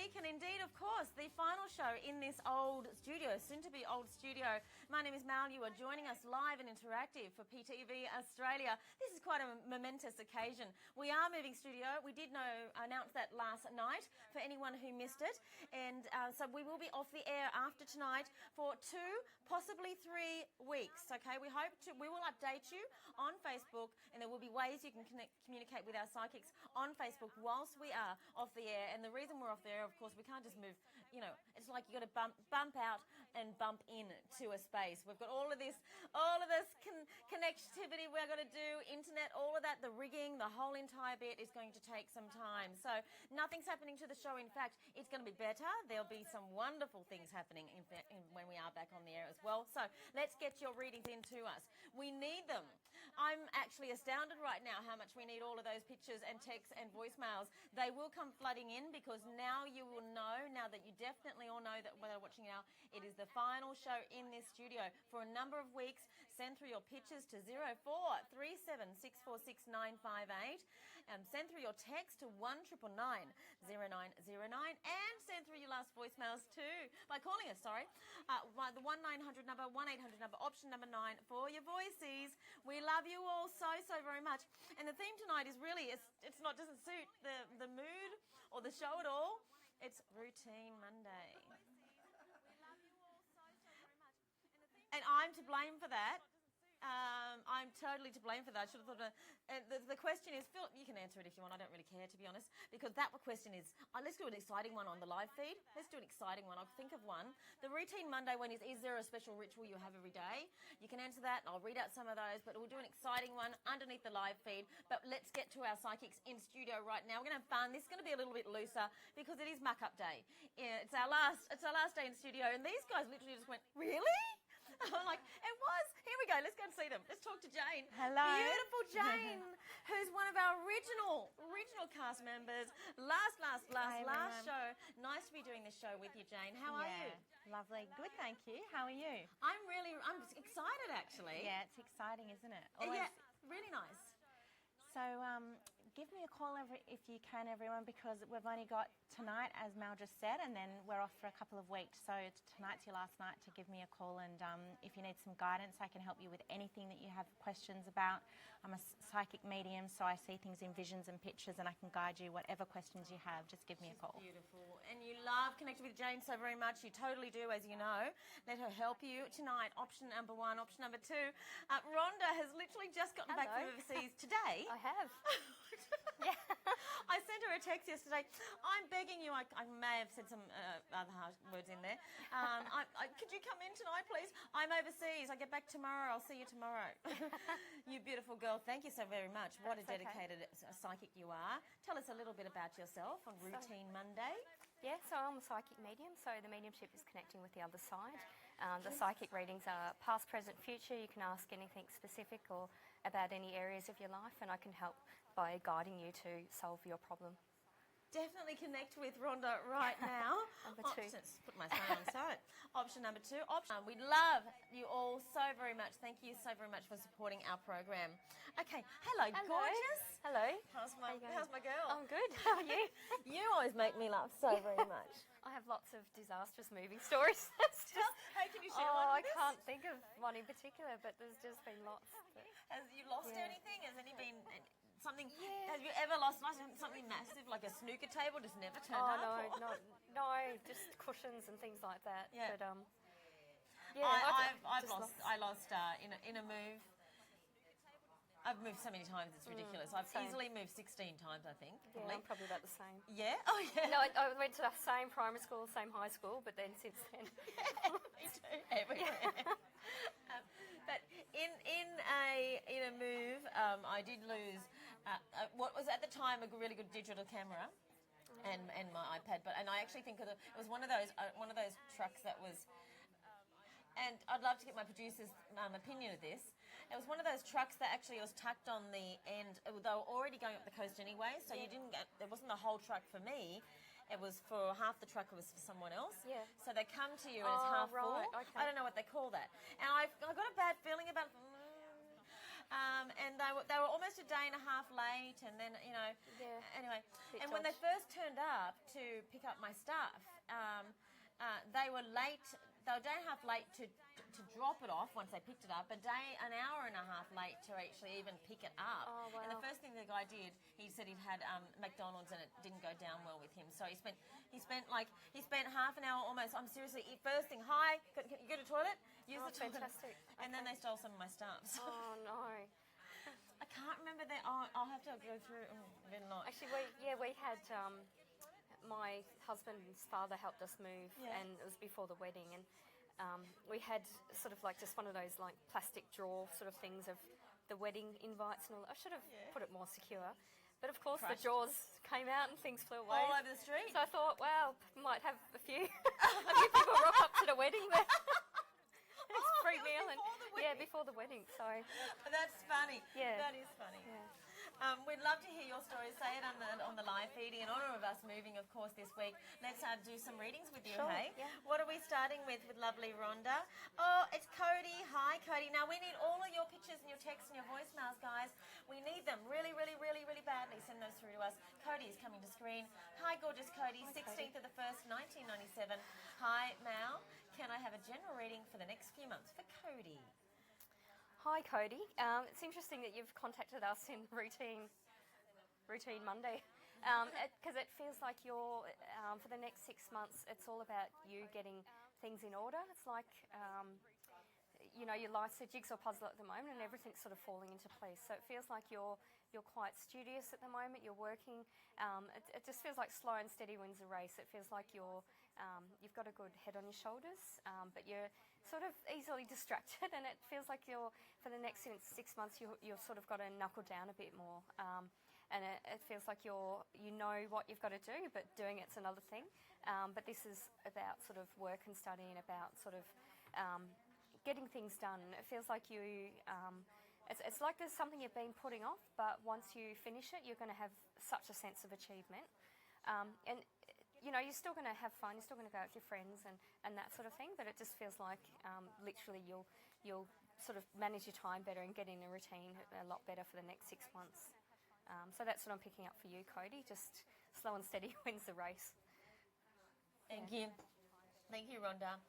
week, and indeed, of course, the final show in this old studio, soon to be old studio. My name is Mal. You are joining us live and interactive for PTV Australia. This is quite a momentous occasion. We are moving studio. We did announce that last night for anyone who missed it, and so we will be off the air after tonight for 2, possibly 3 weeks. Okay, we will update you on Facebook, and there will be ways you can communicate with our psychics on Facebook whilst we are off the air. And the reason we're off the air, of course, we can't just move, it's like you got to bump out and bump in to a space. We've got all of this connectivity we're going to do, internet, all of that, the rigging, the whole entire bit is going to take some time. So nothing's happening to the show. In fact, it's going to be better. There'll be some wonderful things happening when we are back on the air as well. So let's get your readings into us. We need them. I'm actually astounded right now how much we need all of those pictures and texts and voicemails. They will come flooding in because now you will know, now that you definitely all know that whether watching now, it is the final show in this studio for a number of weeks. Send through your pictures to 0437 646 958. Send through your text to 1999 0909 and send through your last voicemails too by calling us, the 1900 number, 1800 number, option number 9 for your voices. We love you all so very much. And the theme tonight is really, doesn't suit the mood or the show at all. It's Routine Monday. We love you all so very much. And I'm to blame for that. I'm totally to blame for that. I should have thought the question is, Philip, you can answer it if you want. I don't really care, to be honest, because that question is, let's do an exciting one on the live feed. Let's do an exciting one. I'll think of one. The Routine Monday one is there a special ritual you have every day? You can answer that. I'll read out some of those, but we'll do an exciting one underneath the live feed. But let's get to our psychics in studio right now. We're going to have fun. This is going to be a little bit looser because it is muck-up day. Yeah, it's our last day in studio, and these guys literally just went, really? I'm like, it was. Here we go. Let's go and see them. Let's talk to Jane. Hello. Beautiful Jane, who's one of our original cast members. Last show. Nice to be doing this show with you, Jane. How are you? Lovely. Good, thank you. How are you? I'm excited, actually. Yeah, it's exciting, isn't it? Yeah, really nice. So give me a call if you can, everyone, because we've only got tonight, as Mel just said, and then we're off for a couple of weeks. So tonight's your last night to give me a call, and if you need some guidance, I can help you with anything that you have questions about. I'm a psychic medium, so I see things in visions and pictures, and I can guide you. Whatever questions you have, just give me a call. Beautiful. And you love connecting with Jane so very much. You totally do, as you know. Let her help you tonight. Option number 1. Option number 2. Rhonda has literally just gotten back from overseas today. I have. Yeah. I sent her a text yesterday. I'm begging you. I may have said some other harsh words in there. Could you come in tonight, please? I'm overseas. I get back tomorrow. I'll see you tomorrow. You beautiful girl. Thank you so very much. What a dedicated psychic you are. Tell us a little bit about yourself on Routine Monday. Yeah, so I'm a psychic medium, so the mediumship is connecting with the other side. The psychic readings are past, present, future. You can ask anything specific or about any areas of your life, and I can help by guiding you to solve your problem. Definitely connect with Rhonda right now. Number 2. Put my phone on side. Option number 2. We love you all so very much. Thank you so very much for supporting our program. Okay, hello. Gorgeous. Hello. How's my girl? I'm good. How are you? You always make me laugh so very much. I have lots of disastrous moving stories. Hey, can you share one I with us? can't think of one in particular, but there's just been lots. Has you lost anything? Has any been something? Yeah. Have you ever lost something massive like a snooker table? Just never turned up? No, just cushions and things like that. Yeah. But I lost in a move. I've moved so many times, it's ridiculous. I've easily moved 16 times, I think. Yeah, I'm probably about the same. Yeah? Oh, yeah. No, I went to the same primary school, same high school, but then since then... Me too, everywhere. But in a move, I did lose what was at the time a really good digital camera and my iPad. And I actually think it was one of those trucks that was... And I'd love to get my producer's opinion of this. It was one of those trucks that actually was tucked on the end. They were already going up the coast anyway, so there wasn't the whole truck for me. It was for half the truck, it was for someone else. Yeah. So they come to you and it's half full. Okay. I don't know what they call that. And I got a bad feeling about And they were almost a day and a half late, and then anyway. And when they first turned up to pick up my stuff, they were late. They were a day and a half late to drop it off once they picked it up. An hour and a half late to actually even pick it up. Oh, wow. And the first thing the guy did, he said he'd had McDonald's and it didn't go down well with him. So he spent half an hour almost. I'm seriously, first thing, hi, can you go to the toilet? Use the toilet. Fantastic. And then they stole some of my stuff. So Oh no. I can't remember that. I'll have to go through and then not. Actually, we had my husband's father helped us move, and it was before the wedding, and we had sort of like just one of those like plastic drawer sort of things of the wedding invites and all. I should have put it more secure, but of course the drawers came out and things flew away all over the street. So I thought, wow, might have a few people rock up to the wedding, but it's free meal and before the wedding. So that's funny. Yeah, that is funny. Yeah. We'd love to hear your stories. Say it on the live feed in honour of us moving, of course, this week. Let's do some readings with you, Sure, hey? yeah. What are we starting with lovely Rhonda? Oh, it's Cody. Hi, Cody. Now, we need all of your pictures and your texts and your voicemails, guys. We need them really, really, really, really badly. Send those through to us. Cody is coming to screen. Hi, gorgeous Cody. Hi, 16th Cody. of the 1st, 1997. Hi, Mal. Can I have a general reading for the next few months for Cody? Hi, Cody. It's interesting that you've contacted us in Routine Monday, because it feels like you're, for the next 6 months, it's all about you getting things in order. It's like, your life's a jigsaw puzzle at the moment and everything's sort of falling into place. So it feels like you're quite studious at the moment, you're working. It just feels like slow and steady wins the race. It feels like you've got a good head on your shoulders, but you're sort of easily distracted, and it feels like for the next 6 months, you've sort of got to knuckle down a bit more. And it feels like you know what you've got to do, but doing it's another thing. But this is about sort of work and studying, about sort of getting things done. It feels like it's like there's something you've been putting off, but once you finish it, you're going to have such a sense of achievement. And you're still going to have fun, you're still going to go out with your friends and that sort of thing, but it just feels like literally you'll sort of manage your time better and get in a routine a lot better for the next 6 months. So that's what I'm picking up for you, Cody. Just slow and steady wins the race. Thank you. Thank you, Rhonda.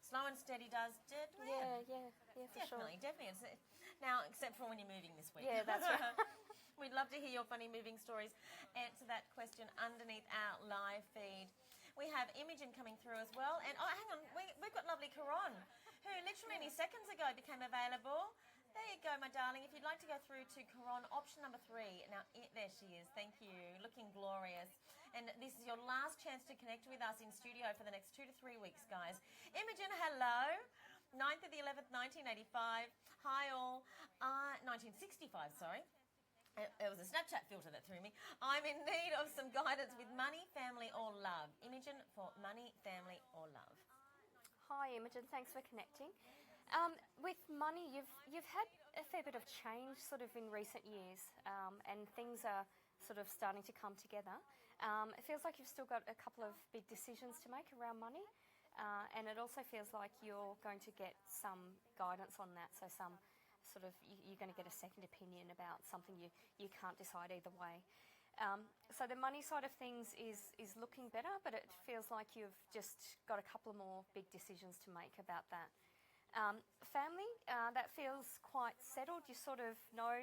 Slow and steady does. Yeah, for sure. Definitely. Now, except for when you're moving this week. Yeah, that's right. We'd love to hear your funny moving stories. Answer that question underneath our live feed. We have Imogen coming through as well. And, hang on, we've got lovely Karon, who literally only seconds ago became available. There you go, my darling. If you'd like to go through to Karon, option number 3. Now, there she is. Thank you. Looking glorious. And this is your last chance to connect with us in studio for the next 2 to 3 weeks, guys. Imogen, hello. 9th of the 11th, 1985. Hi, all. 1965, sorry. It was a Snapchat filter that threw me. I'm in need of some guidance with money, family, or love. Imogen for money, family, or love. Hi, Imogen. Thanks for connecting. With money, you've had a fair bit of change sort of in recent years, and things are sort of starting to come together. It feels like you've still got a couple of big decisions to make around money, and it also feels like you're going to get some guidance on that. So some sort of you're going to get a second opinion about something you can't decide either way. So the money side of things is looking better, but it feels like you've just got a couple more big decisions to make about that. Family, that feels quite settled. You sort of know,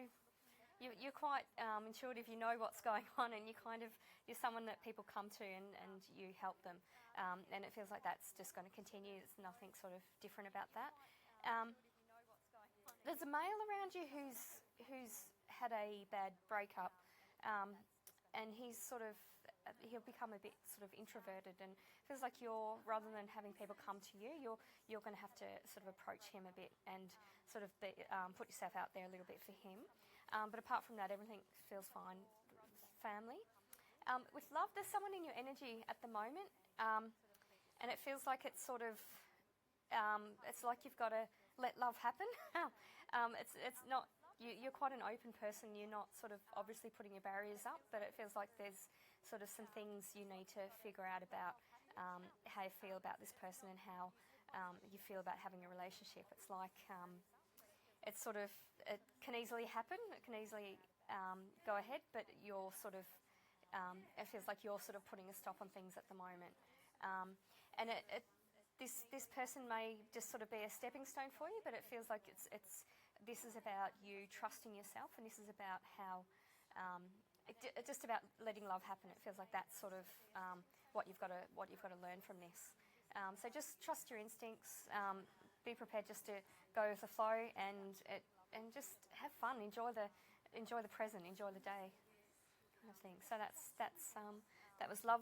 you're quite intuitive, you know what's going on, and you're someone that people come to and you help them. And it feels like that's just going to continue. There's nothing sort of different about that. There's a male around you who's had a bad breakup, and he'll become a bit sort of introverted, and feels like rather than having people come to you, you're going to have to sort of approach him a bit and sort of put yourself out there a little bit for him. But apart from that, everything feels fine. Family. With love, there's someone in your energy at the moment, and it feels like it's sort of, it's like you've got to let love happen. It's not. You're quite an open person. You're not sort of obviously putting your barriers up, but it feels like there's sort of some things you need to figure out about how you feel about this person and how you feel about having a relationship. It's like it's sort of, it can easily happen, it can easily go ahead, but you're sort of, it feels like you're sort of putting a stop on things at the moment. And this person may just sort of be a stepping stone for you, but it feels like this is about you trusting yourself, and this is about how, just about letting love happen. It feels like that's sort of what you've got to learn from this. So just trust your instincts. Be prepared just to go with the flow, and just have fun. Enjoy the present. Enjoy the day, kind of thing. So that was love,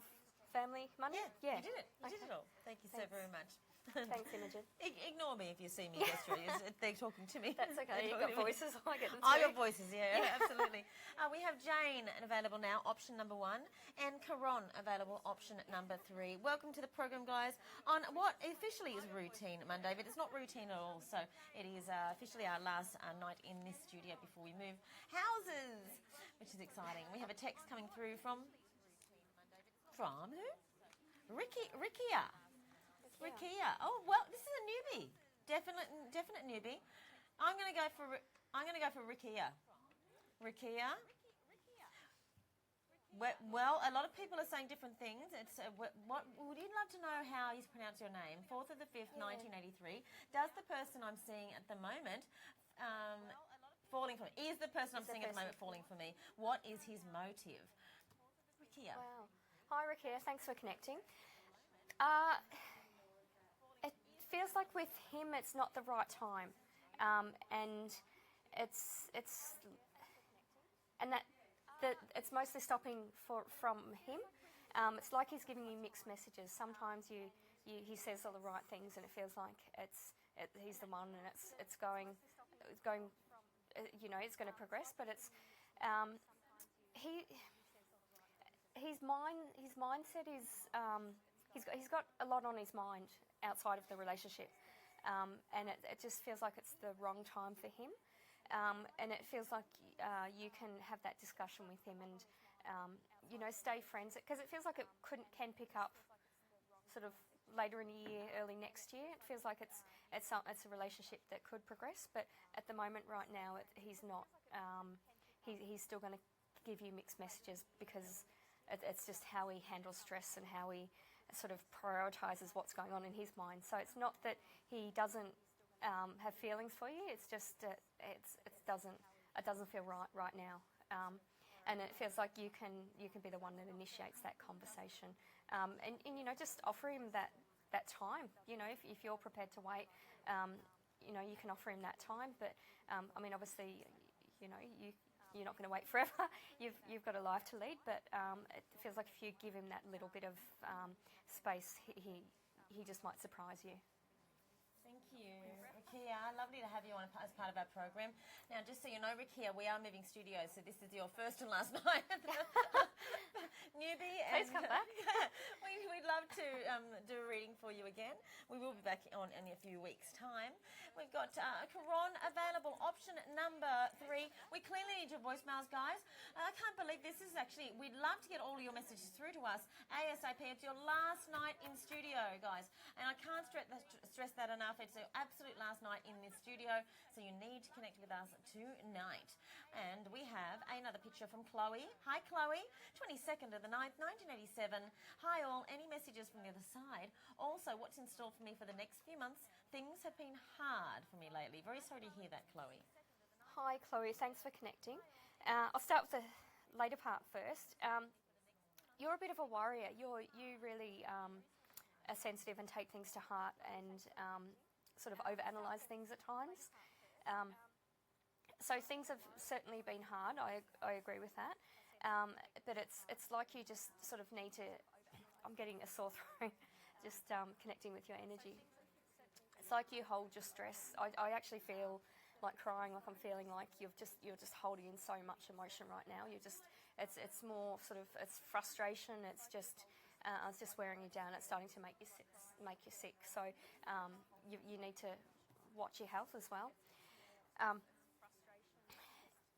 family, money. Yeah, you did it. You did it all. Thank you so very much. Thanks, Imogen. Ignore me if you see me gesturing. They're talking to me. That's okay. You've got voices. I get them too. I got voices, yeah, absolutely. We have Jane available now, option number 1, and Caron available, option number 3. Welcome to the program, guys, on what officially is Routine Monday, but it's not routine at all. So it is officially our last night in this studio before we move houses, which is exciting. We have a text coming through from who? Rikia. Rikia. Oh well, this is a newbie. Definite newbie. I'm gonna go for Rikia. Rikia. Well, a lot of people are saying different things. It's what would you love to know how you pronounce your name? 4th of the 5th, 1983. Does the person I'm seeing at the moment falling for me? Is the person I'm seeing at the moment falling for me? What is his motive? Rikia. Wow. Hi, Rikia. Thanks for connecting. It feels like with him, it's not the right time, and it's mostly stopping from him. It's like he's giving you mixed messages. Sometimes he says all the right things, and it feels like he's the one, and it's going. It's going to progress, but it's his mindset is he's got a lot on his mind outside of the relationship, and it just feels like it's the wrong time for him, and it feels like you can have that discussion with him and stay friends, because it feels like it can pick up sort of later in the year, early next year. It feels like it's a relationship that could progress, but at the moment right now he's not. He's still going to give you mixed messages, because it's just how he handles stress and how he sort of prioritises what's going on in his mind. So it's not that he doesn't have feelings for you. It's just it doesn't feel right now, and it feels like you can be the one that initiates that conversation, and just offer him that time. If you're prepared to wait, you can offer him that time. But obviously, you're not going to wait forever. You've got a life to lead, but it feels like if you give him that little bit of space, he just might surprise you. Thank you, Rikia. Lovely to have you on as part of our program. Now, just so you know, Rikia, we are moving studios, so this is your first and last night. Newbie. Please come back. We'd love to do a reading for you again. We will be back on in a few weeks' time. We've got Caron available, option number 3. We clearly need your voicemails, guys. I can't believe this is actually, we'd love to get all your messages through to us ASAP. It's your last night in studio, guys. And I can't stress that enough. It's your absolute last night in this studio, so you need to connect with us tonight. And we have another picture from Chloe. Hi, Chloe. 22nd of the 9th, 1987. Hi, all. Any messages from the other side? Also, what's in store for me for the next few months? Things have been hard for me lately. Very sorry to hear that, Chloe. Hi, Chloe. Thanks for connecting. I'll start with the later part first. You're a bit of a warrior. You really are sensitive and take things to heart, and sort of overanalyze things at times. So things have certainly been hard. I agree with that. But it's like you just sort of need to. I'm getting a sore throat just connecting with your energy. It's like you hold your stress. I actually feel like crying, like I'm feeling like you're just holding in so much emotion right now. It's more sort of, it's frustration. It's just wearing you down. It's starting to make you sick. So you need to watch your health as well.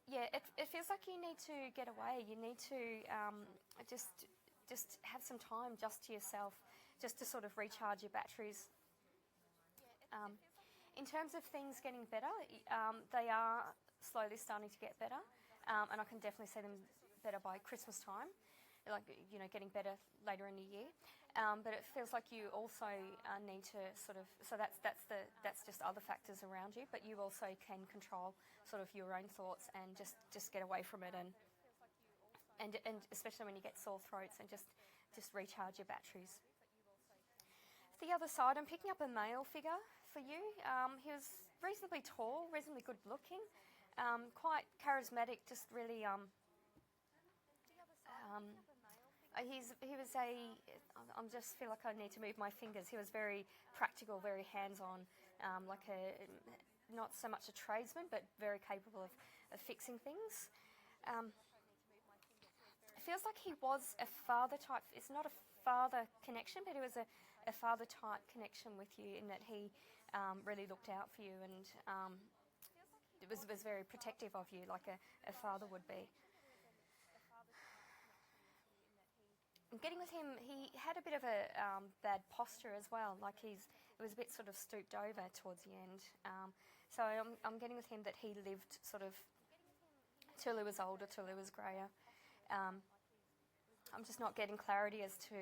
It feels like you need to get away. You need to just have some time just to yourself, just to sort of recharge your batteries. In terms of things getting better, they are slowly starting to get better, and I can definitely see them better by Christmas time, like, you know, getting better later in the year. But it feels like you also need to sort of, so that's just other factors around you, but you also can control sort of your own thoughts and just get away from it, and especially when you get sore throats, and just recharge your batteries. The other side, I'm picking up a male figure for you. He was reasonably tall, reasonably good looking, quite charismatic, just really he was I just feel like I need to move my fingers. He was very practical, very hands-on, not so much a tradesman, but very capable of fixing things. It feels like he was a father type. It's not a father connection, but it was a father type connection with you, in that he really looked out for you, and it was very protective of you, like a father would be. Getting with him, he had a bit of a bad posture as well, like it was a bit sort of stooped over towards the end. So I'm getting with him that he lived sort of till he was older, till he was greyer. I'm just not getting clarity as to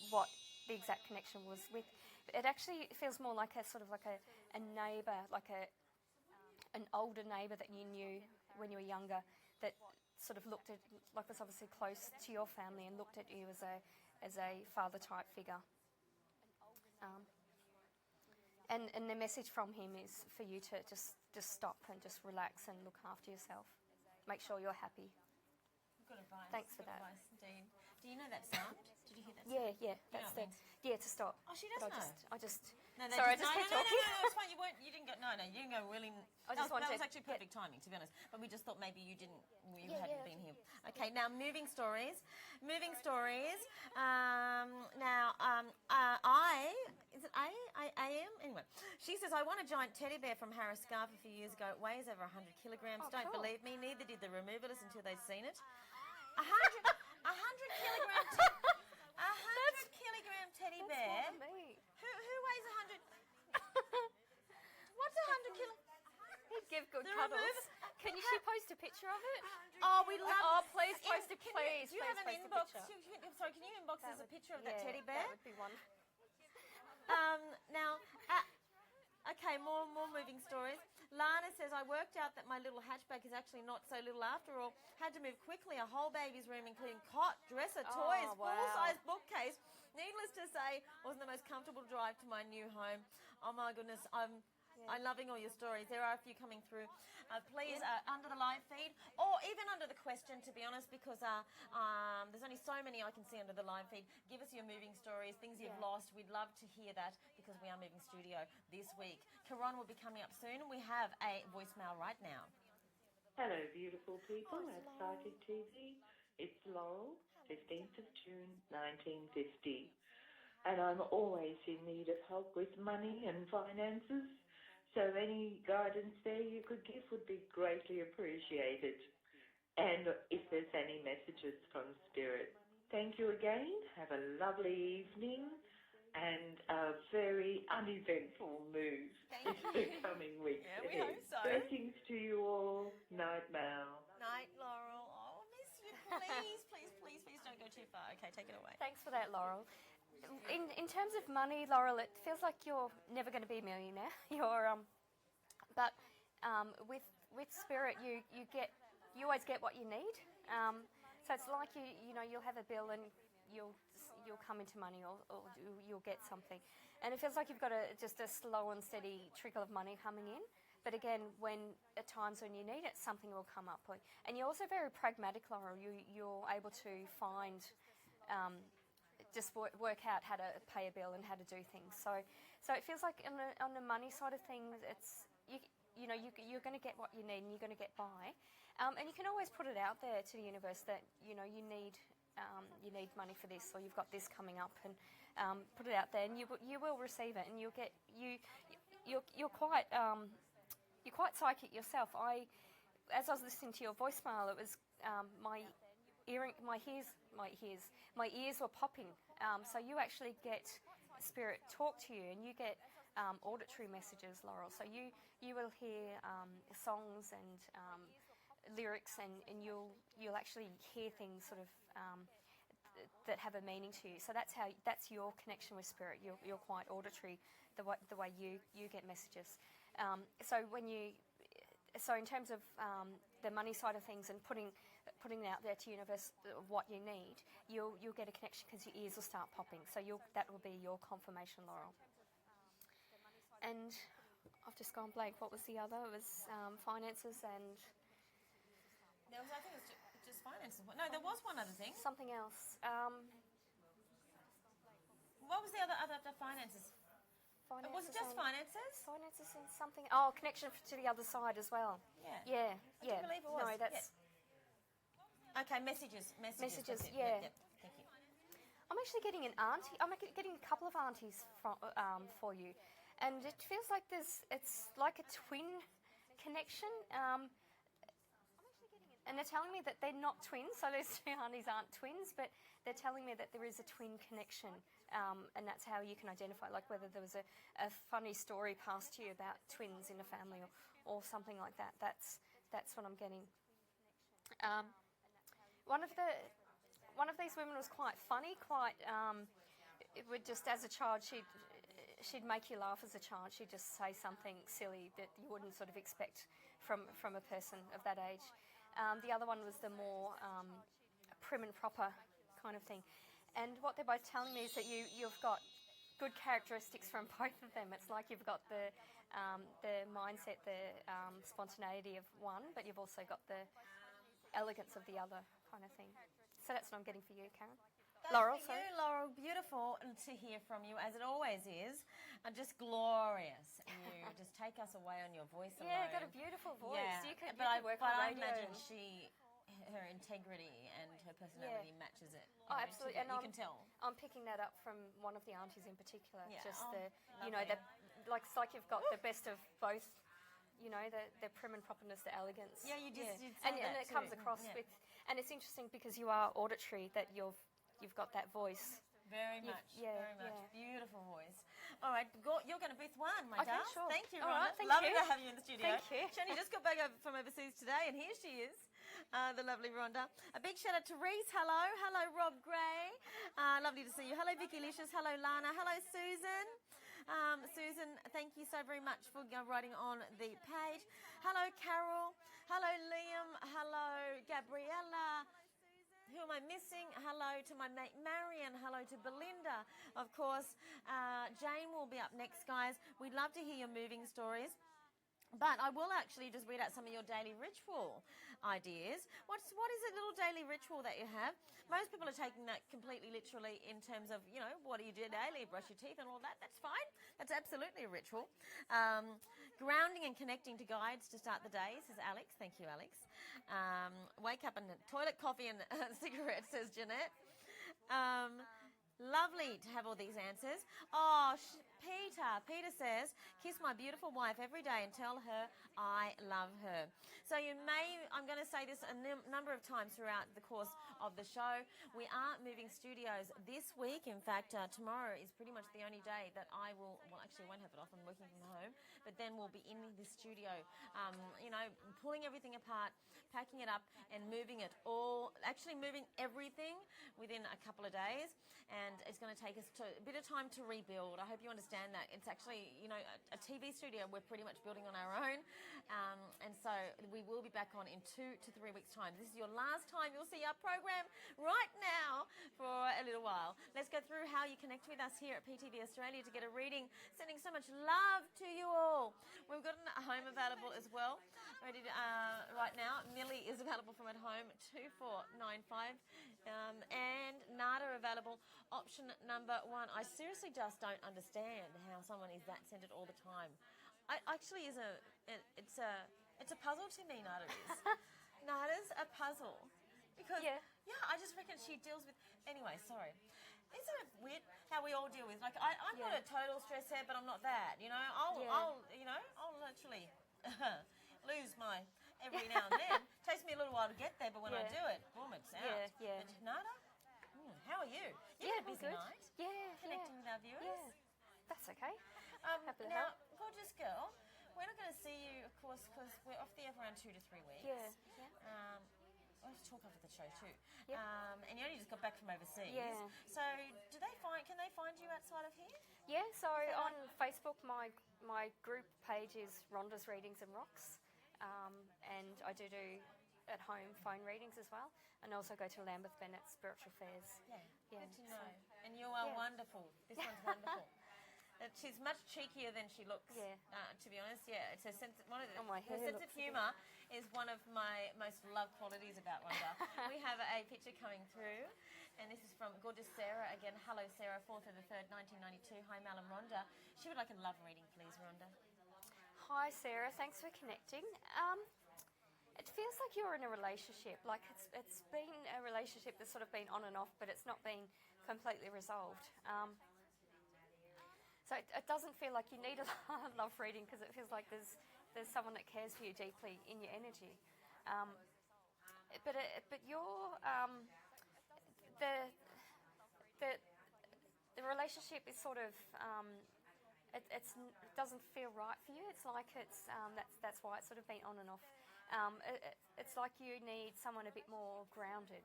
what the exact connection was with. It actually feels more like a sort of like a neighbour, like an older neighbour that you knew when you were younger, that sort of looked at, like, was obviously close to your family and looked at you as a father type figure. And the message from him is for you to just stop and just relax and look after yourself. Make sure you're happy. Good advice. Thanks for Good that. advice, indeed. Do you know that sound? Did you hear that sound? Yeah. That's to stop. Oh, she does But know. I just. No, Sorry, I just kept talking. No, it's fine. You didn't go. No, you didn't go really. I just wanted that was to actually perfect timing, to be honest. But we just thought maybe you didn't. You hadn't been here. Okay, now moving stories. Moving stories. Is it A.M.? Anyway, she says, I won a giant teddy bear from Harris Scarf a few years ago. It weighs over 100 kilograms. Oh, Don't cool. believe me. Neither did the removalists until they'd seen it. 100-kilogram teddy bear. That's more than me. Who weighs 100? What's 100 kilo? He'd give good The cuddles. remove- Can she post a picture of it? Oh, we love. Oh, please post a Can please. Do you please have an post inbox? A picture. Sorry, can you inbox us a picture of that teddy bear? That would be one. Now, okay, more moving stories. Lana says, I worked out that my little hatchback is actually not so little after all. Had to move quickly. A whole baby's room, including cot, dresser, toys, wow. full-size bookcase. Needless to say, wasn't the most comfortable drive to my new home. Oh my goodness, I'm loving all your stories. There are a few coming through. Please, under the live feed, or even under the question, to be honest, because there's only so many I can see under the live feed. Give us your moving stories, things you've lost. We'd love to hear that, because we are moving studio this week. Karon will be coming up soon, and we have a voicemail right now. Hello, beautiful people at Psychic TV. It's Laurel, 15th of June, 1950. And I'm always in need of help with money and finances. So any guidance there you could give would be greatly appreciated. And if there's any messages from Spirit. Thank you again. Have a lovely evening and a very uneventful move the coming weeks. Yeah, we hope so. Blessings to you all. Night, Mal. Night, Laurel. Oh, I miss you. Please don't go too far. Okay, take it away. Thanks for that, Laurel. In terms of money, Laurel, it feels like you're never going to be a millionaire. But with Spirit, you always get what you need. So it's like you'll have a bill and you'll come into money, or you'll get something, and it feels like you've got just a slow and steady trickle of money coming in. But again, at times when you need it, something will come up. And you're also very pragmatic, Laurel. You're able to find, just work out how to pay a bill and how to do things. So it feels like on the money side of things, it's you're going to get what you need and you're going to get by. And you can always put it out there to the universe that you need money for this, or you've got this coming up, and put it out there, and you will receive it, and you'll get you're quite psychic yourself. As I was listening to your voicemail, it was my ears were popping. So you actually get Spirit talk to you, and you get auditory messages, Laurel. So you will hear songs and lyrics, and you'll actually hear things sort of that have a meaning to you. So that's your connection with spirit. You're quite auditory, the way you get messages. So in terms of the money side of things and putting it out there to universe of what you need, you'll get a connection because your ears will start popping. So that will be your confirmation, Laurel. And I've just gone blank. What was the other? It was finances and I think it was just finances. No, there was one other thing. something else. What was the other finances? Was it just finances? Finances and something. Oh, connection to the other side as well. Yeah. Yeah. I believe it was. No, that's. Yeah. Okay, messages. Messages, That's it. yeah. Yep. Thank you. I'm actually getting an auntie. I'm getting a couple of aunties for you, and it feels like it's like a twin connection. And they're telling me that they're not twins, so those two aunties aren't twins, but they're telling me that there is a twin connection, and that's how you can identify, like whether there was a funny story passed to you about twins in a family or something like that. That's what I'm getting. One of these women was quite funny, it would just, as a child, she'd make you laugh as a child. She'd just say something silly that you wouldn't sort of expect from a person of that age. The other one was the more prim and proper kind of thing. And what they're both telling me is that you've got good characteristics from both of them. It's like you've got the mindset, the spontaneity of one, but you've also got the elegance of the other kind of thing. So that's what I'm getting for you, Karen. Laurel, for you, Laurel, beautiful to hear from you, as it always is, and just glorious. And you just take us away on your voice alone. Yeah, got a beautiful voice. Yeah, You could work but on I radio. imagine her integrity and her personality matches it. Oh, absolutely. And you can tell. I'm picking that up from one of the aunties in particular. Yeah. Just Lovely. it's like you've got the best of both. The prim and properness, the elegance. Yeah, you'd say and that it comes too. across Yeah. with, and it's interesting because you are auditory, that you've got that voice. Very much. Yeah, Very much. yeah. Beautiful voice. All right, you're going to Booth 1, my Okay, darling. sure. Thank you, All Rhonda. right, thank Lovely you. to have you in the studio. Thank you. She only just got back from overseas today, and here she is, the lovely Rhonda. A big shout out to Reese. Hello. Hello, Rob Gray. Lovely to see you. Hello, Vicky Licious. Hello, Lana. Hello, Susan. Susan, thank you so very much for writing on the page. Hello, Carol. Hello, Liam. Hello, Gabriella. Who am I missing? Hello to my mate Marion. Hello to Belinda. Of course, Jane will be up next, guys. We'd love to hear your moving stories. But I will actually just read out some of your daily ritual ideas. What is a little daily ritual that you have? Most people are taking that completely literally in terms of, what do you do daily? Brush your teeth and all that. That's fine. That's absolutely a ritual. Grounding and connecting to guides to start the day, says Alex. Thank you, Alex. Wake up and toilet coffee and cigarettes, says Jeanette. Lovely to have all these answers. Oh, Peter says, kiss my beautiful wife every day and tell her I love her. So I'm going to say this a number of times throughout the course of the show. We are moving studios this week. In fact, tomorrow is pretty much the only day that I actually won't have it off. I'm working from home. But then we'll be in the studio, pulling everything apart, packing it up and moving everything within a couple of days. And it's going to take us a bit of time to rebuild. I hope you understand that. It's actually, a TV studio we're pretty much building on our own. And so we will be back on in 2 to 3 weeks' time. This is your last time you'll see our program right now for a little while. Let's go through how you connect with us here at PTV Australia to get a reading. Sending so much love to you all. We've got a home available as well. Ready to, right now. Millie is available from at home, 2495. And Nada available, option number 1. I seriously just don't understand how someone is that centered all the time. It's a puzzle to me, Nada is. Nada's a puzzle. Because, I just reckon she deals with... Anyway, sorry. Isn't it weird how we all deal with... Like, I'm not a total stress head, but I'm not that, I'll literally lose my... Every now and then. Takes me a little while to get there, but when I do it, boom, it's out. Yeah. But Nada, how are you? You had a busy night. Yeah. Connecting with our viewers. Yeah. That's okay. Happy to Now, help. gorgeous girl, we're not going to see you, of course, because we're off the air for around 2 to 3 weeks. Yeah. We'll have to talk after the show too. Yep. And you only just got back from overseas. Yeah. So, can they find you outside of here? Yeah, so on Facebook, my group page is Rhonda's Readings and Rocks, and I do at home phone readings as well, and also go to Lambeth Bennett's Spiritual Fairs. Yeah, Yeah, good to know. And you are wonderful. This one's wonderful. She's much cheekier than she looks. Yeah. To be honest, yeah. It's her sense. My Her hair sense of humour is one of my most loved qualities about Rhonda. We have a picture coming through, and this is from gorgeous Sarah again. Hello, Sarah. 4th of the 3rd, 1992. Hi, Mal and Rhonda. She would like a love reading, please, Rhonda. Hi, Sarah. Thanks for connecting. It feels like you're in a relationship. Like it's been a relationship that's sort of been on and off, but it's not been completely resolved. So it doesn't feel like you need a love reading because it feels like there's someone that cares for you deeply in your energy. But your the relationship is sort of it doesn't feel right for you. It's like that's why it's sort of been on and off. It's like you need someone a bit more grounded.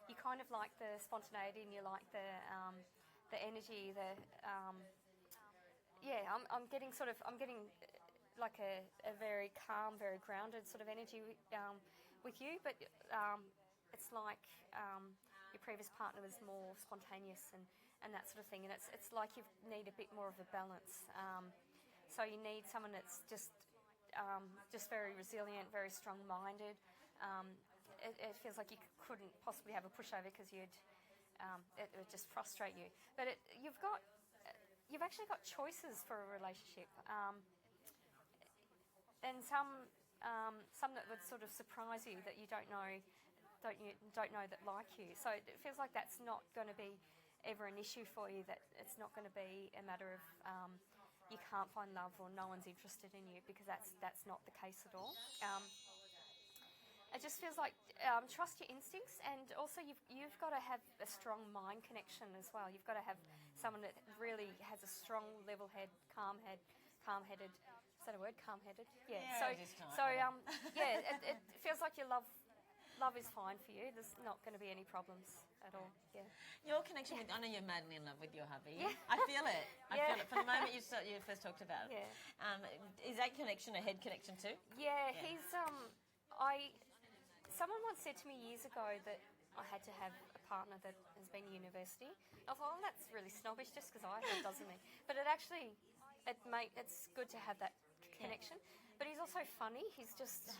You kind of like the spontaneity and you like the energy. I'm getting like a very calm, very grounded sort of energy with you, but it's like your previous partner was more spontaneous and that sort of thing, and it's like you need a bit more of a balance. So you need someone that's just very resilient, very strong-minded. It feels like you couldn't possibly have a pushover because it would just frustrate you. But you've actually got choices for a relationship, and some that would sort of surprise you that you don't know that like you. So it feels like that's not going to be ever an issue for you. That it's not going to be a matter of you can't find love or no one's interested in you, because that's not the case at all. It just feels like trust your instincts, and also you've got to have a strong mind connection as well. You've got to have someone that really has a strong level head, calm-headed. Is that a word? Calm-headed? Yeah. It feels like your love is fine for you. There's not going to be any problems at all. Yeah. Your connection with, I know you're madly in love with your hubby. Yeah. I feel it. I feel it. From the moment you first talked about it. Yeah. Is that connection a head connection too? Yeah. He's someone once said to me years ago that I had to have a partner that has been to university. I thought, that's really snobbish just because I have, doesn't it? But it's good to have that connection. But he's also funny. He's just...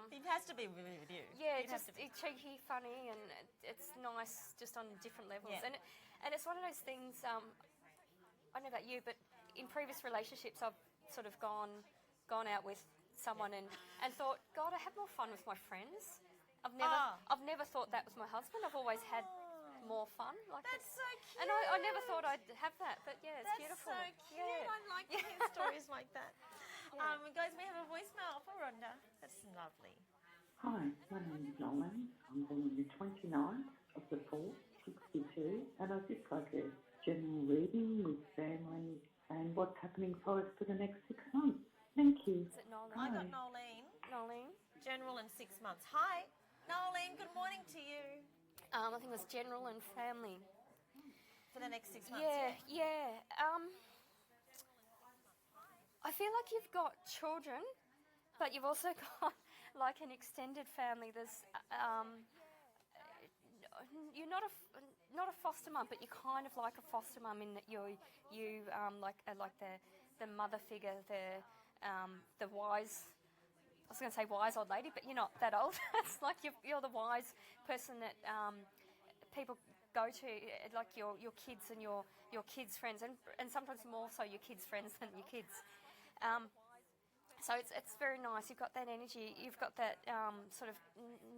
he has to be really with you. Yeah, just cheeky, funny, and it's nice just on different levels. Yeah. And it's one of those things, I don't know about you, but in previous relationships I've sort of gone out with someone and thought, God, I have more fun with my friends. I've never thought that was my husband. I've always had more fun. That's so cute. And I never thought I'd have that, but yeah, it's beautiful. That's so cute. Yeah. I like to hear stories like that. Guys, we have a voicemail for Rhonda. That's lovely. Hi, my name is Nolan. I'm born on the 29th of the 4th, 62, and I'd just like a general reading with family and what's happening for us for the next 6 months. Thank you. Is it Nolene? I got Nolene. Nolene? General in 6 months. Hi, Nolene. Good morning to you. I think it was general and family. For the next 6 months. Yeah. I feel like you've got children, but you've also got like an extended family. There's you're not a foster mum, but you're kind of like a foster mum in that you like the mother figure, the wise. I was going to say wise old lady, but you're not that old. It's like you're the wise person that people go to, like your kids and your kids' friends, and sometimes more so your kids' friends than your kids. So it's very nice. You've got that energy. You've got that sort of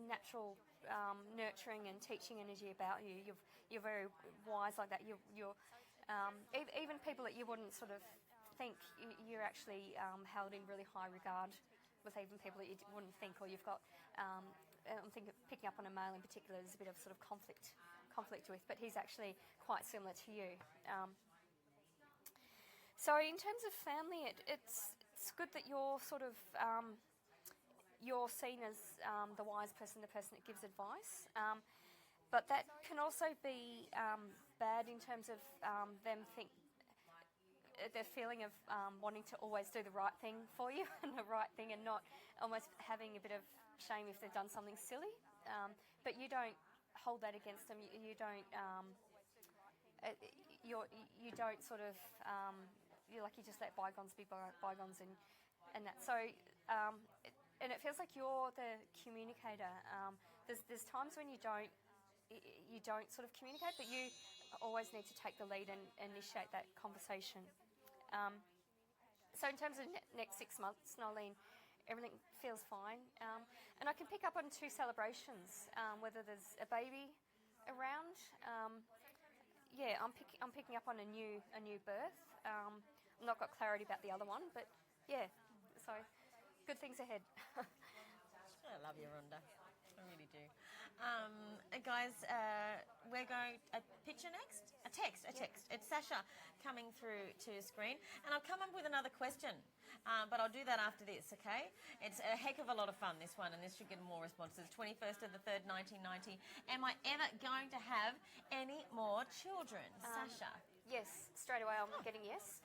natural nurturing and teaching energy about you. You're very wise like that. You're even people that you wouldn't sort of think, you're actually held in really high regard with even people that you wouldn't think. Or you've got I'm thinking picking up on a male in particular. There's a bit of sort of conflict with, but he's actually quite similar to you. So in terms of family, it's good that you're sort of you're seen as the wise person, the person that gives advice. But that can also be bad in terms of them the feeling of wanting to always do the right thing for you and the right thing, and not almost having a bit of shame if they've done something silly. But you don't hold that against them. You don't. You don't sort of. You just let bygones be bygones, and that. So. And it feels like you're the communicator. There's times when you don't sort of communicate, but you always need to take the lead and initiate that conversation. So in terms of next 6 months, Nolene, everything feels fine. And I can pick up on 2 celebrations, whether there's a baby around. I'm picking up on a new birth. I've not got clarity about the other one, but yeah, so good things ahead. I love you, Rhonda. I really do. Guys, we're going a picture next? A text. It's Sasha coming through to screen. And I'll come up with another question, but I'll do that after this, okay? It's a heck of a lot of fun, this one, and this should get more responses. 21st of the 3rd, 1990. Am I ever going to have any more children? Sasha. Yes, straight away I'm getting yes.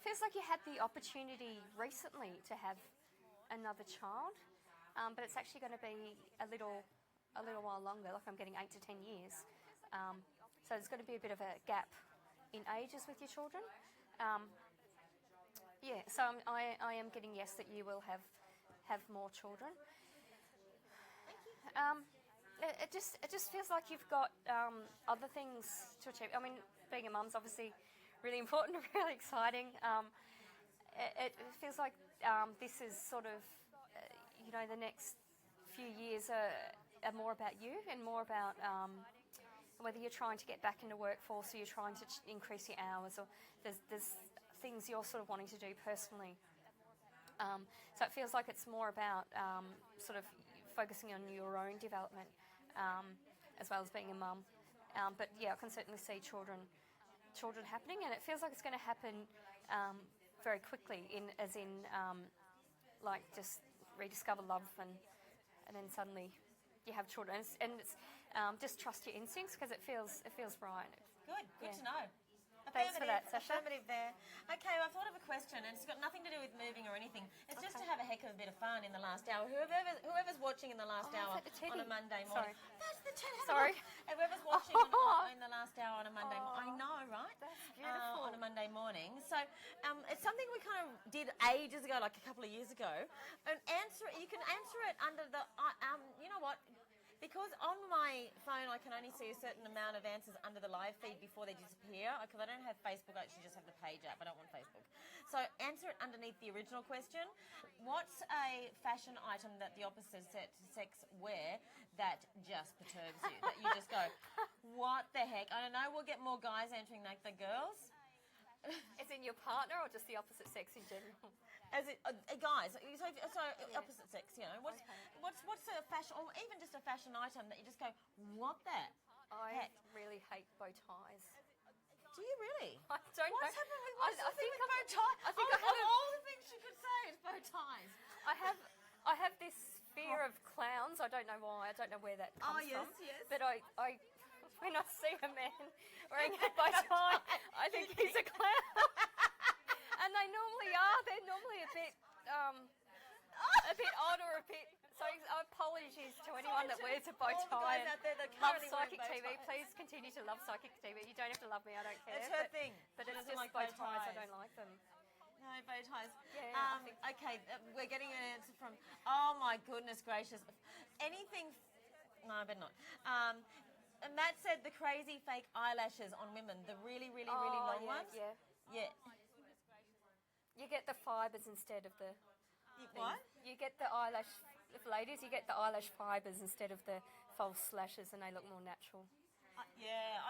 Feels like you had the opportunity recently to have another child, but it's actually going to be a little while longer. Like I'm getting 8 to 10 years, so there's going to be a bit of a gap in ages with your children. So I am getting yes that you will have more children. It just feels like you've got other things to achieve. I mean, being a mum's obviously really important, really exciting. It feels like this is sort of, the next few years are more about you and more about whether you're trying to get back into workforce or you're trying to increase your hours, or there's things you're sort of wanting to do personally. So it feels like it's more about sort of focusing on your own development as well as being a mum. But yeah, I can certainly see children happening, and it feels like it's going to happen very quickly, like just rediscover love, and then suddenly you have children, and it's just trust your instincts, because it feels right. Good to know. Thanks for that, Sasha. Affirmative there. Okay, well, I've thought of a question, and it's got nothing to do with moving or anything. It's just to have a heck of a bit of fun in the last hour. Whoever's watching in the last hour on a Monday morning. Sorry. That's the teddy. Sorry. Whoever's watching in the last hour on a Monday morning. I know, right? That's beautiful. On a Monday morning. So it's something we kind of did ages ago, like a couple of years ago. And you can answer it under the, you know what? Because on my phone I can only see a certain amount of answers under the live feed before they disappear, because I don't have Facebook, I actually just have the page up. I don't want Facebook. So answer it underneath the original question. What's a fashion item that the opposite sex wear that just perturbs you? That you just go, what the heck? I don't know, we'll get more guys answering like the girls. Is it your partner or just the opposite sex in general? As it, guys, so opposite sex, what's a fashion, or even just a fashion item that you just go, what the I heck? really hate bow ties. Do you really? I don't What's know. happening with, what's I the thing think with bow ties? I think of all the things you could say, it's bow ties. I have this fear of clowns. I don't know why. I don't know where that comes from. Yes. But I when I see a man wearing a bow tie, I think he's a clown. And they normally are. They're normally a bit odd, or a bit. So apologies to anyone that wears a bow tie. Love Psychic TV. Please continue to love Psychic TV. You don't have to love me. I don't care. It's her thing. But it's just like bow ties. I don't like them. No, bow ties. Yeah, okay, we're getting an answer from, oh my goodness gracious. Anything, no, I better not. And Matt said the crazy fake eyelashes on women, the really, really, really long ones. Yeah. You get the fibres instead of the... What? You get the eyelash... Ladies, you get the eyelash fibres instead of the false lashes, and they look more natural. I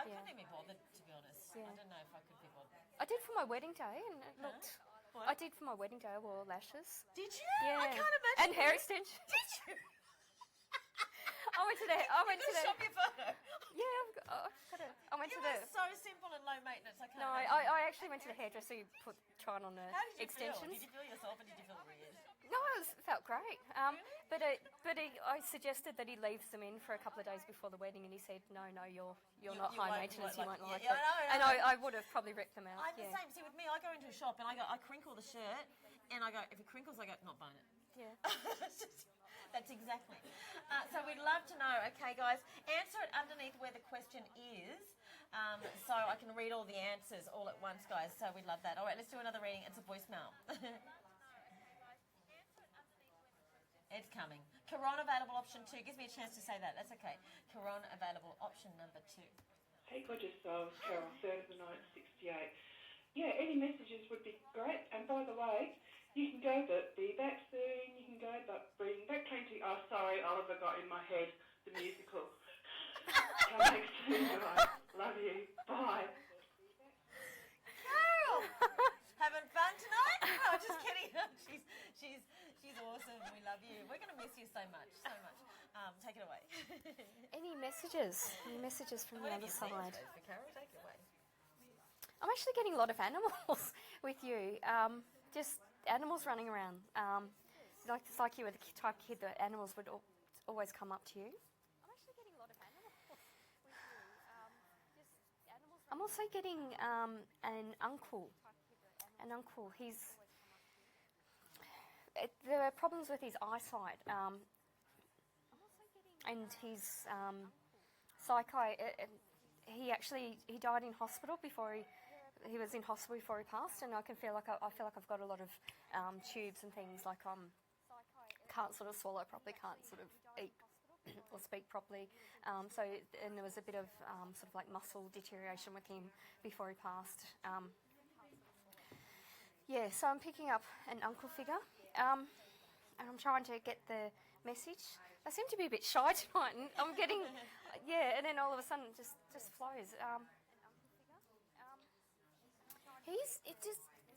couldn't even be bothered, to be honest. Yeah. I don't know if I could be bothered. I did for my wedding day, and it looked... What? I did for my wedding day, I wore lashes. Did you? Yeah. I can't imagine. And hair extensions. Did you? I went to the. I went to the. Shop your photo. Yeah, I went You to the. were so simple and low maintenance. I can't. No, imagine. I actually went to the hairdresser. You trying on the How did you extensions. feel? Did you feel yourself or did you feel weird? No, it felt great. I suggested that he leaves them in for a couple of days before the wedding, and he said, "No, you're not high maintenance. You won't like it." I And know. I would have probably ripped them out. I'm the same. See, with me, I go into a shop and I crinkle the shirt, and I go, if it crinkles, I go, not buying it. Yeah. That's exactly. So we'd love to know. Okay, guys, answer it underneath where the question is, so I can read all the answers all at once, guys. So we'd love that. All right, let's do another reading. It's a voicemail. It's coming. Corona available option 2. Gives me a chance to say that. That's okay. Corona available option number 2. Hey, gorgeous souls, Carol, 3rd of the 9th, 68. Yeah, any messages would be great. And by the way, you can go but be back soon. You can go but bring back plenty. Oh, sorry, Oliver got in my head. The musical. Come back soon, guys. Love you. Bye. Carol, having fun tonight? No, just kidding. She's awesome. We love you. We're gonna miss you so much, so much. Take it away. Any messages? Any messages from the Whatever other you think, side? for Carol, take it away. I'm actually getting a lot of animals with you. Just animals running around. It's like you were the type of kid that animals would always come up to you. I'm actually getting a lot of animals with you. I'm also getting an uncle. There are problems with his eyesight. And his he died in hospital before he was in hospital before he passed, and I feel like I've got a lot of tubes and things, like can't sort of swallow properly, can't sort of eat or speak properly. And there was a bit of sort of like muscle deterioration with him before he passed. So I'm picking up an uncle figure, and I'm trying to get the message. I seem to be a bit shy tonight, and I'm getting, and then all of a sudden it just flows.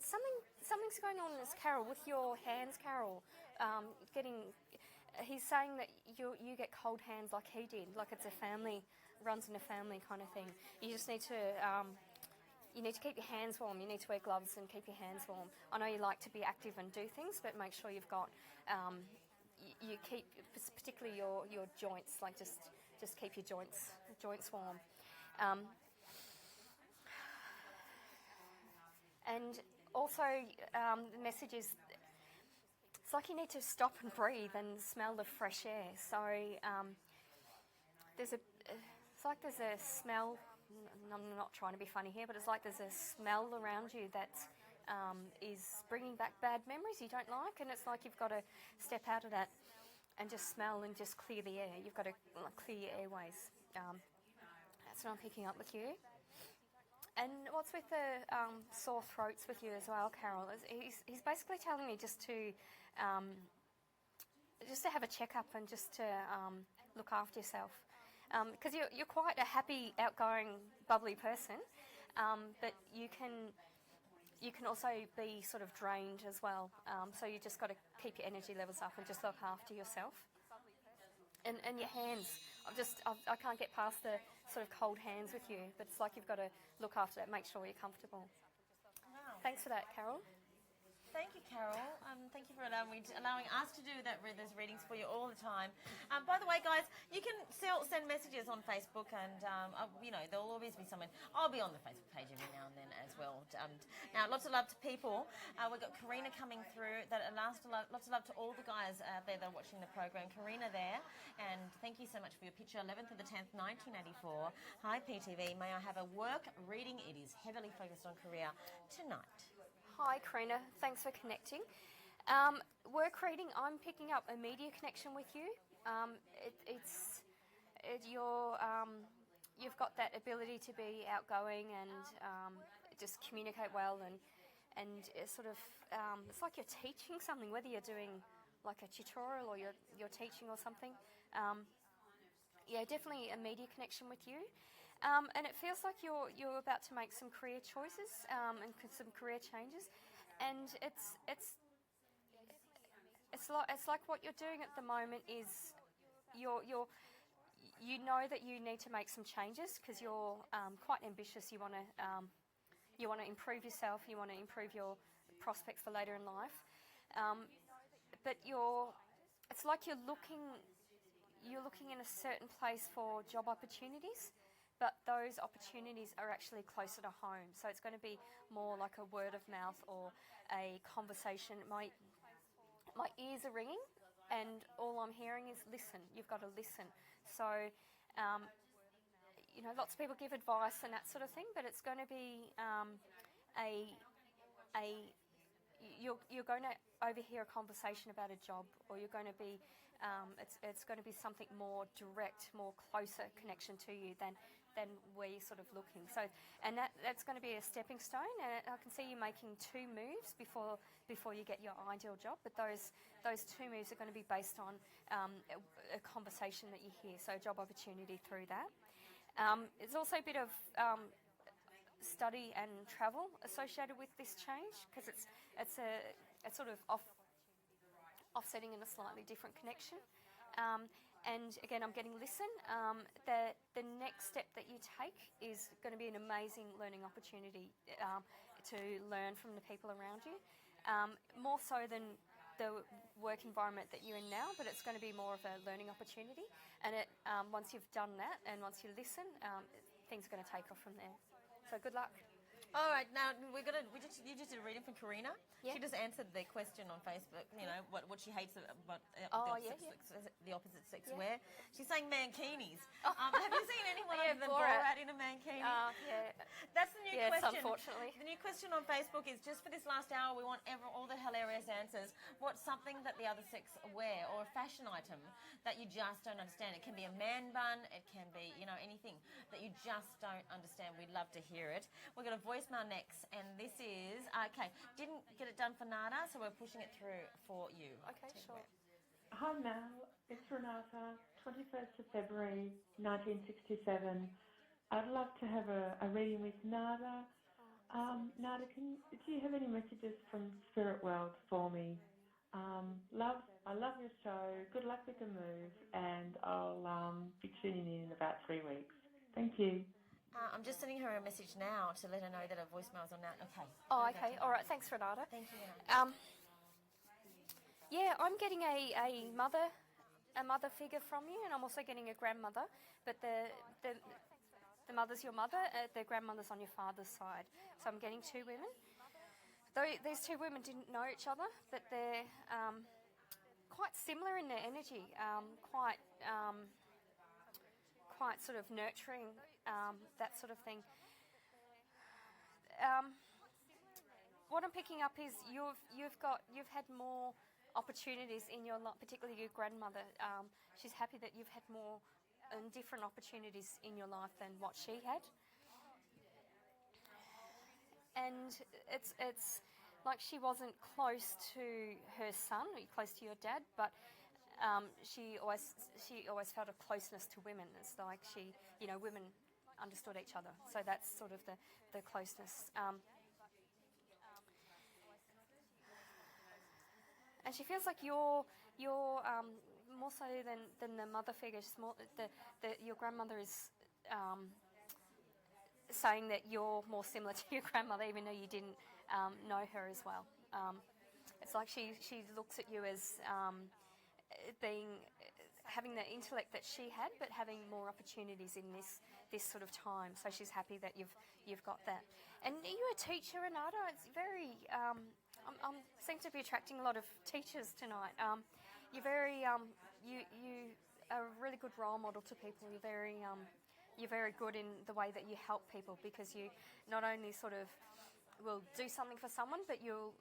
Something's going on in this, Carol, with your hands, Carol. He's saying that you get cold hands like he did, like it's a family, runs in a family kind of thing. You just need to, keep your hands warm. You need to wear gloves and keep your hands warm. I know you like to be active and do things, but make sure you've got, you keep, particularly your joints, like just keep your joints warm. And also, the message is, it's like you need to stop and breathe and smell the fresh air. So it's like there's a smell. I'm not trying to be funny here, but it's like there's a smell around you that is bringing back bad memories you don't like, and it's like you've got to step out of that and just smell and just clear the air. You've got to clear your airways. That's what I'm picking up with you. And what's with the sore throats with you as well, Carol? He's basically telling me just to have a checkup and just to look after yourself, because you're quite a happy, outgoing, bubbly person, but you can also be sort of drained as well. So you just got to keep your energy levels up and just look after yourself. And your hands, I can't get past the sort of cold hands with you, but it's like you've got to look after that, make sure you're comfortable. Wow. Thanks for that, Carol. Thank you, Carol. Thank you for allowing us to do those readings for you all the time. By the way, guys, you can still send messages on Facebook, and there'll always be someone. I'll be on the Facebook page every now and then as well. Now, lots of love to people. We've got Karina coming through. Lots of love to all the guys out there that are watching the program. Karina there, and thank you so much for your picture. 11th of the 10th, 1984. Hi, PTV. May I have a work reading? It is heavily focused on career tonight. Hi, Karina. Thanks for connecting. Work reading, I'm picking up a media connection with you. You've got that ability to be outgoing and just communicate well, and it's sort of it's like you're teaching something, whether you're doing like a tutorial or you're teaching or something. Definitely a media connection with you. And it feels like you're about to make some career choices and some career changes, and it's like what you're doing at the moment is you're you know that you need to make some changes because you're quite ambitious. You want to improve yourself. You want to improve your prospects for later in life. But it's like you're looking in a certain place for job opportunities, but those opportunities are actually closer to home. So it's going to be more like a word of mouth or a conversation. My ears are ringing, and all I'm hearing is listen. You've got to listen. So, lots of people give advice and that sort of thing, but it's going to be you're going to overhear a conversation about a job, or you're going to be it's going to be something more direct, more closer connection to you than where you're sort of looking. So, and that's going to be a stepping stone. And I can see you making 2 moves before you get your ideal job. But those 2 moves are going to be based on a conversation that you hear. So, a job opportunity through that. There's also a bit of study and travel associated with this change because it's sort of offsetting in a slightly different connection. And again, I'm getting listen. The next step that you take is going to be an amazing learning opportunity to learn from the people around you, more so than the work environment that you're in now, but it's going to be more of a learning opportunity. And once you've done that and once you listen, things are going to take off from there. So good luck. All right, now you just did a reading for Karina. Yeah. She just answered the question on Facebook. You know what she hates about the opposite sex wear. She's saying mankinis. Have you seen anyone other than Borat in a mankini? Yeah. That's the new question. Yes, unfortunately. The new question on Facebook is just for this last hour. We want all the hilarious answers. What's something that the other sex wear, or a fashion item that you just don't understand? It can be a man bun. It can be anything that you just don't understand. We'd love to hear it. We've got a voicemail next, and this is okay. Didn't get it done for Nada, so we're pushing it through for you. Okay, sure. Hi Mel, it's Renata, 21st of February 1967. I'd love to have a reading with Nada. Nada, do you have any messages from Spirit World for me? I love your show. Good luck with the move, and I'll be tuning in about 3 weeks. Thank you. I'm just sending her a message now to let her know that her voicemail's on that. Okay. Oh, okay. All right. Thanks, Renata. Thank you. Yeah, I'm getting a mother figure from you, and I'm also getting a grandmother. But the mother's your mother, the grandmother's on your father's side. So I'm getting 2 women. Though these 2 women didn't know each other, but they're quite similar in their energy, quite sort of nurturing, that sort of thing. What I'm picking up is you've had more opportunities in your life, particularly your grandmother. She's happy that you've had more and different opportunities in your life than what she had. And it's like she wasn't close to her son, or close to your dad, but she always felt a closeness to women. It's like women understood each other. So that's sort of the closeness. And she feels like you're more so than the mother figure. She's more, your grandmother is saying that you're more similar to your grandmother, even though you didn't know her as well. It's like she looks at you as having the intellect that she had, but having more opportunities in this sort of time. So she's happy that you've got that. And are you a teacher, Renata? It's very. I seem to be attracting a lot of teachers tonight. You're very. You are a really good role model to people. You're very good in the way that you help people, because you not only sort of will do something for someone, but you'll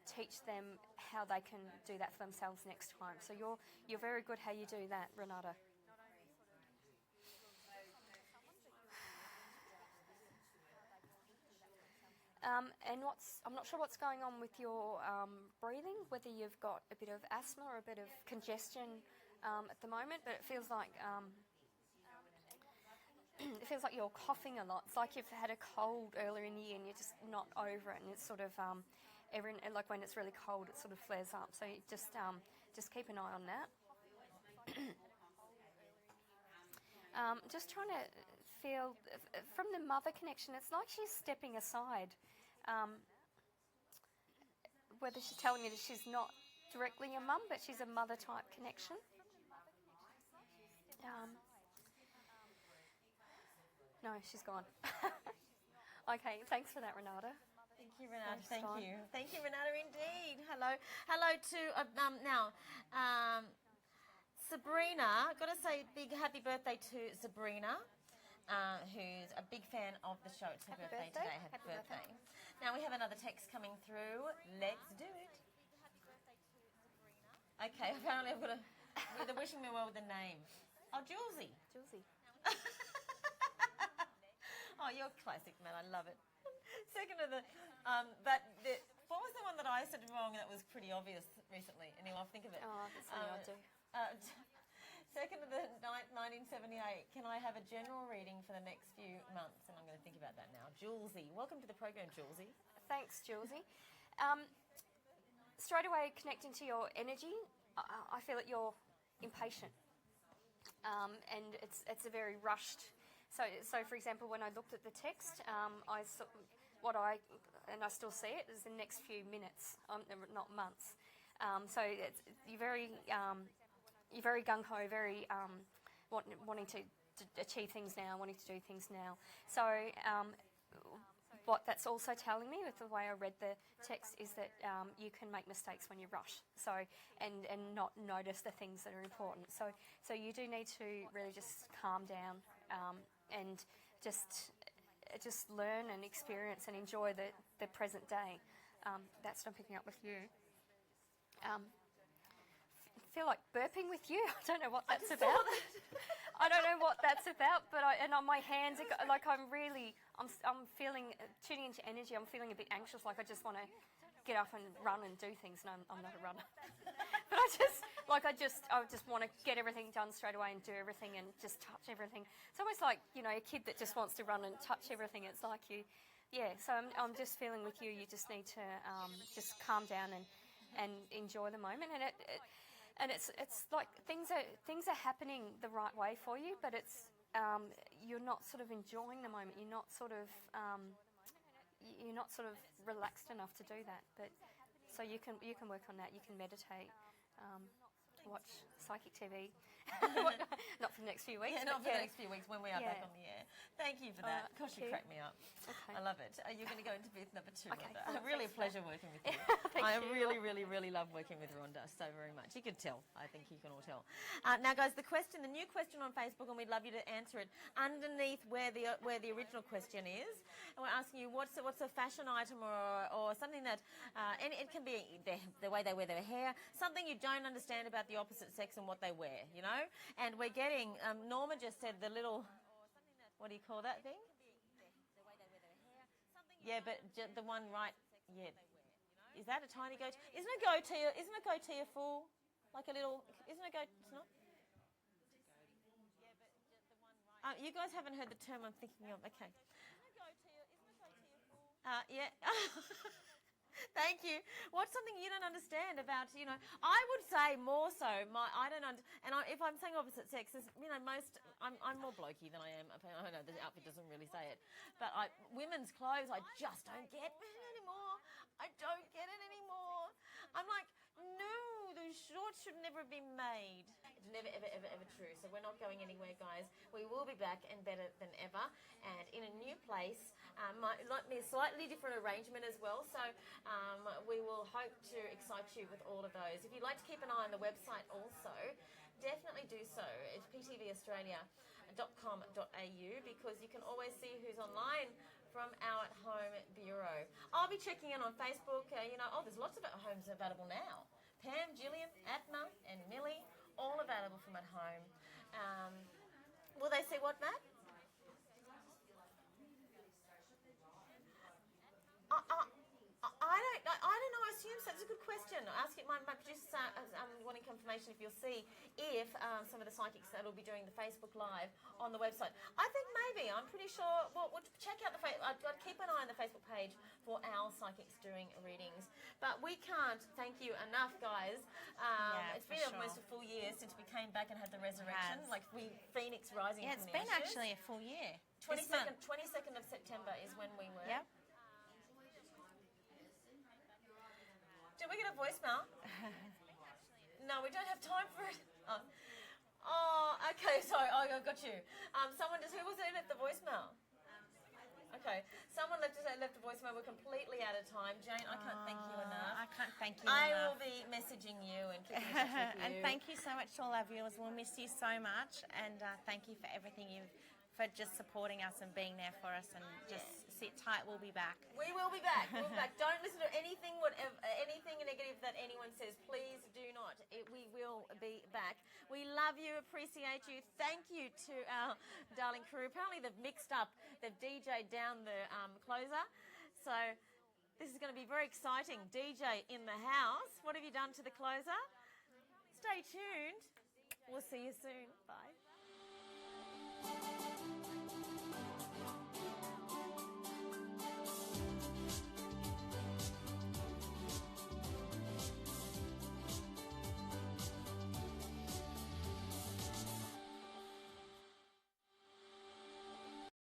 teach them how they can do that for themselves next time. So you're very good how you do that, Renata. And I'm not sure what's going on with your breathing, whether you've got a bit of asthma or a bit of congestion at the moment, but it feels like you're coughing a lot. It's like you've had a cold earlier in the year and you're just not over it, and it's sort of like when it's really cold, it sort of flares up. So you just keep an eye on that. Just trying to feel from the mother connection, it's like she's stepping aside. Whether she's telling me that she's not directly a mum, but she's a mother type connection. No, she's gone. Okay, thanks for that, Renata. Thank you, Renata. Thanks, Dawn. Thank you, Renata, indeed. Hello to, Sabrina. Got to say big happy birthday to Sabrina, who's a big fan of the show. It's her birthday today. Happy birthday. Now we have another text coming through. Let's do it. Okay, apparently I've got they're wishing me well with the name. Oh, Julesy. Oh, you're classic, man. I love it. Second of the, what was the one that I said wrong that was pretty obvious recently? Anyway, I'll think of it. Oh, that's something I'll do. Second of the 1978, can I have a general reading for the next few months? And I'm going to think about that now. Julesy. Welcome to the program, Julesy. Thanks, Julesy. Straight away, connecting to your energy, I feel that you're impatient. And it's a very rushed. So for example, when I looked at the text, I saw and I still see it, is the next few minutes, not months. So you're very gung-ho, very wanting to achieve things now, wanting to do things now. So what that's also telling me with the way I read the text is that you can make mistakes when you rush. So and not notice the things that are important. So you do need to really just calm down and just learn and experience and enjoy the present day. That's what I'm picking up with you. Feel like burping with you. I don't know what that's about. I don't know what that's about, but my hands are like I'm feeling tuning into energy. I'm feeling a bit anxious, like I just want to get up and run and do things. And I'm not a runner, but I just want to get everything done straight away and do everything and just touch everything. It's almost like a kid that just wants to run and touch everything. It's like So I'm just feeling with you. You just need to just calm down and enjoy the moment. And it's like things are happening the right way for you, but it's you're not sort of enjoying the moment. You're not sort of relaxed enough to do that. But so you can work on that. You can meditate, watch psychic TV. Not for the next few weeks. Yeah, not for the next few weeks when we are back on the air. Thank you for that. Gosh, you cracked me up. Okay. I love it. You're going to go into booth number 2, Okay, Rhonda. cool. Really a pleasure working with you. Thank I you. really, really, really love working with Rhonda so very much. You can tell. I think you can all tell. Now, guys, the new question on Facebook, and we'd love you to answer it underneath where the original question is. And we're asking you what's a fashion item or something that, and it can be the way they wear their hair, something you don't understand about the opposite sex and what they wear, And we're getting, Norma just said the little, what do you call that thing? Yeah, but the one right, yeah. Is that a tiny goatee? Isn't a goatee a full, like a little, isn't a goatee, it's not? You guys haven't heard the term I'm thinking of, okay. Yeah. Thank you. What's something you don't understand about, I would say more so, if I'm saying opposite sex, I'm more blokey than I am. I know the outfit doesn't really say it, but women's clothes, I just don't get anymore. I don't get it anymore. I'm like, no, those shorts should never be made. It's never, ever, ever, ever true. So we're not going anywhere, guys. We will be back and better than ever, and in a new place. Might be a slightly different arrangement as well. So we will hope to excite you with all of those. If you'd like to keep an eye on the website also, definitely do so. It's ptvaustralia.com.au because you can always see who's online from our At Home Bureau. I'll be checking in on Facebook. There's lots of At Homes available now. Pam, Gillian, Atma and Millie, all available from At Home. Will they see what, Matt? I don't know. I assume assume so. It's a good question. I ask it. My producer's wanting confirmation if you'll see if some of the psychics that will be doing the Facebook Live on the website. I think maybe. I'm pretty sure. Well, we'll check out the I'd keep an eye on the Facebook page for our psychics doing readings. But we can't thank you enough, guys. It's been almost a full year since we came back and had the resurrection. Like we Phoenix rising. Yeah, it's been actually a full year. 22nd of September is when we were. Yep. Did we get a voicemail? No, we don't have time for it. Oh, okay, sorry. Oh, I got you. Who was it left the voicemail? Okay, someone left the voicemail. We're completely out of time. Jane, I can't thank you enough. I can't thank you I enough. will be messaging you and keeping in touch with you. And thank you so much to all our viewers. We'll miss you so much, and thank you for everything for just supporting us and being there for us, and just sit tight. We'll be back. We will be back. We'll be back. Don't listen to anything negative that anyone says. Please do not. We will be back. We love you, appreciate you. Thank you to our darling crew. Apparently they've mixed up. They've DJ'd down the closer. So this is going to be very exciting. DJ in the house. What have you done to the closer? Stay tuned. We'll see you soon. Bye.